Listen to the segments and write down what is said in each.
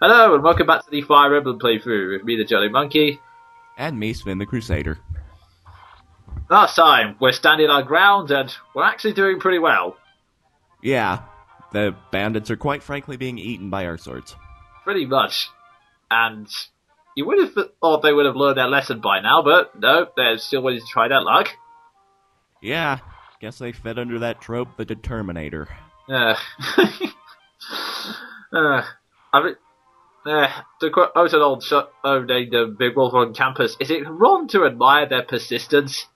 Hello, and welcome back to the Fire Emblem playthrough with me, the Jonin Monkey. And me, Sven the Crusader. Last time, we're standing our ground, and we're actually doing pretty well. Yeah, the bandits are quite frankly being eaten by our swords. Pretty much. And you would have thought they would have learned their lesson by now, but no, they're still willing to try their luck. Yeah, guess they fed under that trope, the Determinator. To quote an old show named Big Wolf on Campus, is it wrong to admire their persistence?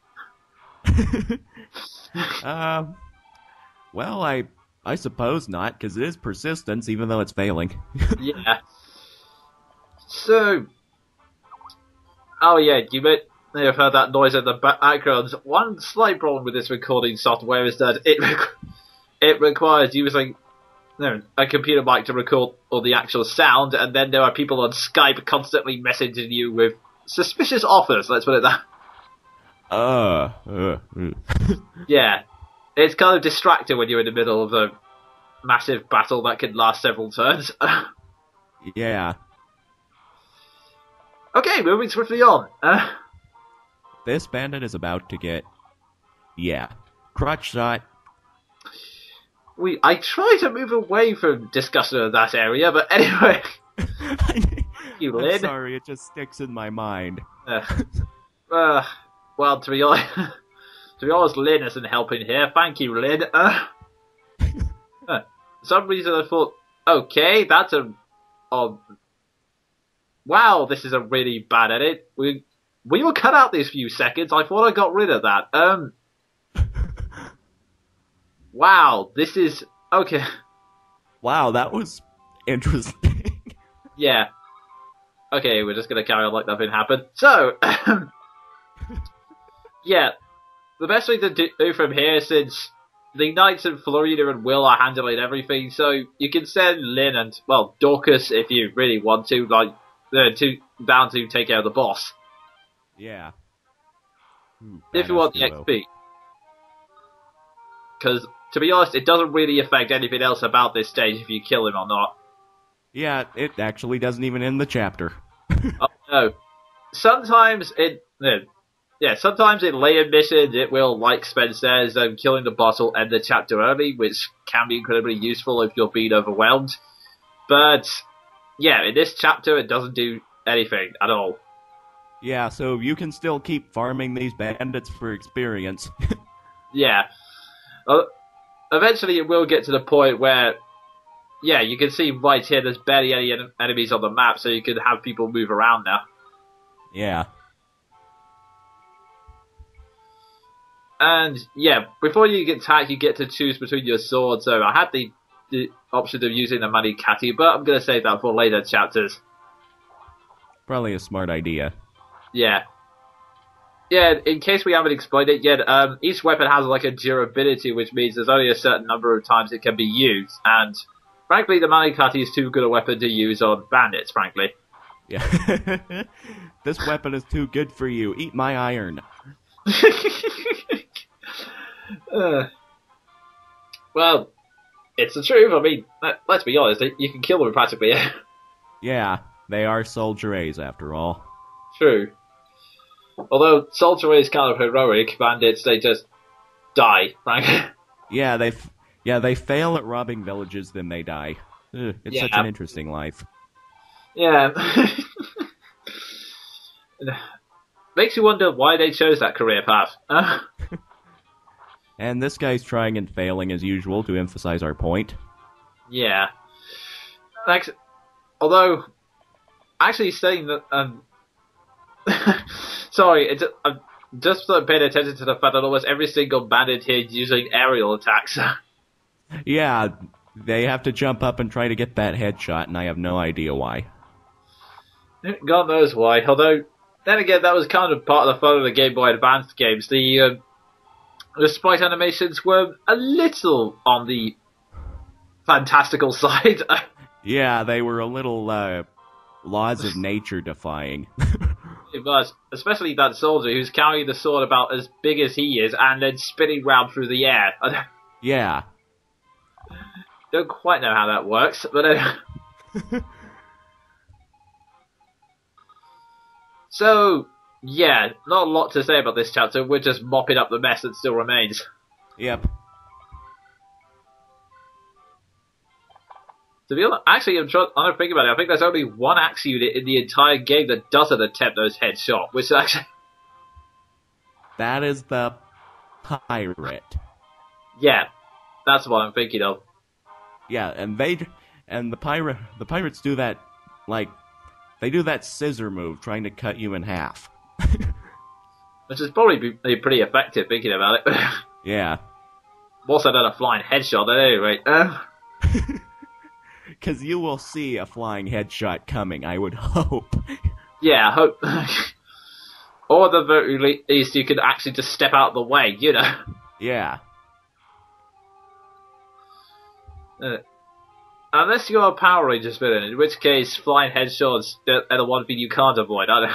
Well, I suppose not, because it is persistence, even though it's failing. Yeah. So, oh yeah, you may have heard that noise in the background. One slight problem with this recording software is that it requires using a computer mic to record all the actual sound, and then there are people on Skype constantly messaging you with suspicious offers, let's put it that. Yeah. It's kind of distracting when you're in the middle of a massive battle that can last several turns. Yeah. Okay, moving swiftly on. This bandit is about to get... Yeah. Crotch shot. I try to move away from discussion of that area, but anyway. I'm sorry, it just sticks in my mind. Well, to be honest, Lynn isn't helping here. Thank you, Lynn. For some reason I thought, okay, that's wow, this is a really bad edit. We will cut out these few seconds. I thought I got rid of that. Wow, this is... Okay. Wow, that was interesting. Yeah. Okay, we're just gonna carry on like nothing happened. So, yeah, the best thing to do from here, since the Knights and Florina and Will are handling everything, so you can send Lynn and, well, Dorcas if you really want to, like, down to take care of the boss. Yeah. If you want the XP. Because, to be honest, it doesn't really affect anything else about this stage if you kill him or not. Yeah, it actually doesn't even end the chapter. Oh, no. Sometimes sometimes in later missions it will, like Sven says, killing the boss will end the chapter early, which can be incredibly useful if you're being overwhelmed. But, yeah, in this chapter it doesn't do anything at all. Yeah, so you can still keep farming these bandits for experience. Yeah. Eventually it will get to the point where, yeah, you can see right here there's barely any enemies on the map, so you can have people move around now. Yeah. And, yeah, before you get attacked, you get to choose between your swords, so I had the option of using the Manikati, but I'm going to save that for later chapters. Probably a smart idea. Yeah. Yeah, in case we haven't explained it yet, each weapon has like a durability, which means there's only a certain number of times it can be used, and frankly the Manikati is too good a weapon to use on bandits, frankly. Yeah. This weapon is too good for you. Eat my iron. Well, it's the truth. I mean, let's be honest, you can kill them practically. Yeah, they are Soldier A's after all. True. Although Soldier is kind of heroic, bandits, they just die, frankly. Yeah, they fail at robbing villages, then they die. It's such an interesting life. Yeah. Makes you wonder why they chose that career path. And this guy's trying and failing as usual to emphasize our point. Yeah. Although, actually saying that, sorry, I'm just paying attention to the fact that almost every single bandit here is using aerial attacks. Yeah, they have to jump up and try to get that headshot, and I have no idea why. God knows why. Although, then again, that was kind of part of the fun of the Game Boy Advance games. The sprite animations were a little on the fantastical side. Yeah, they were a little laws of nature defying. It was, especially that soldier who's carrying the sword about as big as he is and then spinning round through the air. Yeah. Don't quite know how that works, but So, yeah, not a lot to say about this chapter. We're just mopping up the mess that still remains. Yep. To be honest, actually, I'm thinking about it. I think there's only one axe unit in the entire game that doesn't attempt those headshot, which actually... That is the pirate. Yeah, that's what I'm thinking of. Yeah, and the pirates do that, like, they do that scissor move, trying to cut you in half. Which is probably pretty effective, thinking about it. Yeah. More so than a flying headshot, at any rate. Because you will see a flying headshot coming, I would hope. Yeah, I hope. Or at the very least, you can actually just step out of the way, you know? Yeah. Unless you're a Power Rangers villain, in which case flying headshots are the one thing you can't avoid, I don't.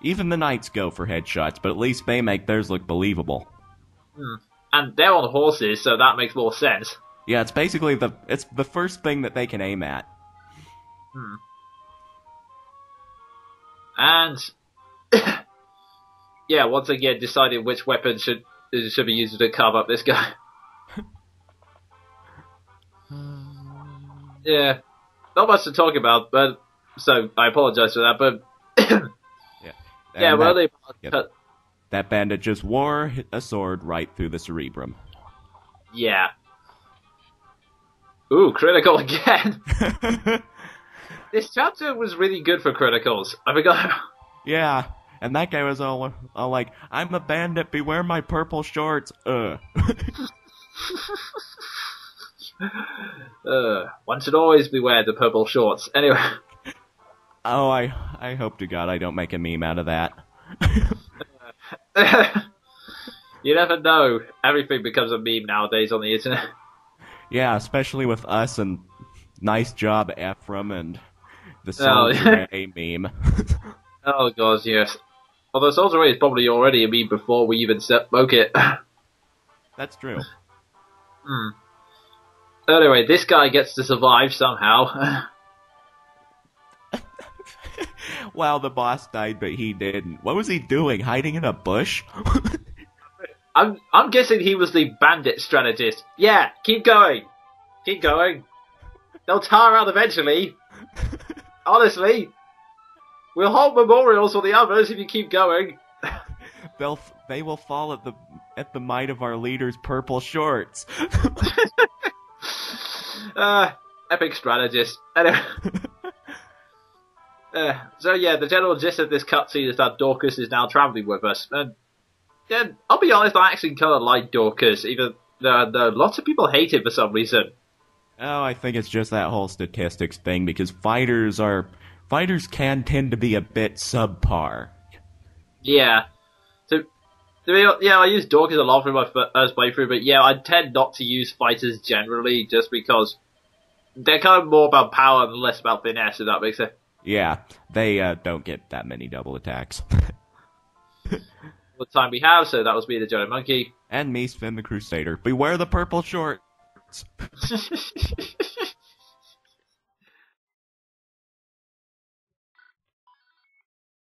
Even the Knights go for headshots, but at least they make theirs look believable. And they're on horses, so that makes more sense. Yeah, it's basically it's the first thing that they can aim at. And yeah, once again, deciding which weapon should be used to carve up this guy. Yeah, not much to talk about, but so I apologize for that. But yeah, well, that bandit just wore a sword right through the cerebrum. Yeah. Ooh, critical again. This chapter was really good for criticals. I forgot. Yeah, and that guy was all like, "I'm a bandit, beware my purple shorts." One should always beware the purple shorts. Anyway. Oh, I hope to God I don't make a meme out of that. You never know. Everything becomes a meme nowadays on the internet. Yeah, especially with us and nice job, Ephraim, and the Soldier A meme. Oh god, yes. Although Soldier A is probably already a meme before we even spoke it. That's true. Anyway, this guy gets to survive somehow. Wow, the boss died, but he didn't. What was he doing? Hiding in a bush? I'm guessing he was the bandit strategist. Yeah, keep going. Keep going. They'll tire out eventually. Honestly. We'll hold memorials for the others if you keep going. They will fall at the might of our leader's purple shorts. Epic strategist. Anyway. So yeah, the general gist of this cutscene is that Dorcas is now travelling with us. And yeah, I'll be honest, I actually kind of like Dorcas, even though lots of people hate him for some reason. Oh, I think it's just that whole statistics thing, because fighters can tend to be a bit subpar. Yeah. I use Dorcas a lot for my first playthrough, but yeah, I tend not to use fighters generally, just because they're kind of more about power and less about finesse, if that makes sense. Yeah, they don't get that many double attacks. What time we have, so that was me, the Jonin Monkey. And me, Sven the Crusader. Beware the purple shorts!